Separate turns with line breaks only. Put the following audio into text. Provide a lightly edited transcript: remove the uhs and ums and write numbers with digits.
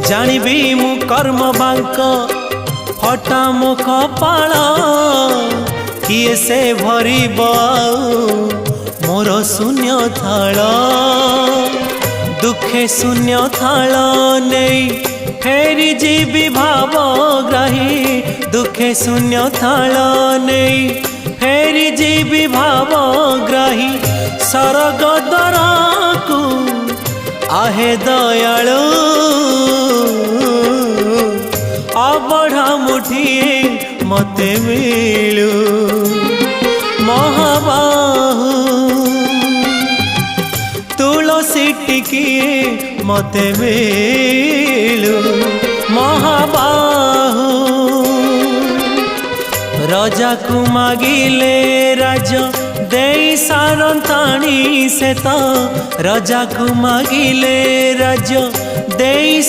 जानिबी मु कर्म बांक फटा मो कपाल किए से भरिब मोर शून्य थाल दुखे शून्य थाल नहीं फेरी जीवी भावग्राही दुखे शून्य थाल नहीं फेरी जीवी भावग्राही सरग दरकू आहे दयालु अबढ़ा मुठिए मते मिलू महाबाहु तुलसी टिकिए मते मिलू महाबाहु राजा को मागिले राज दे सारंताणी से तो राजा को मागिले राज दे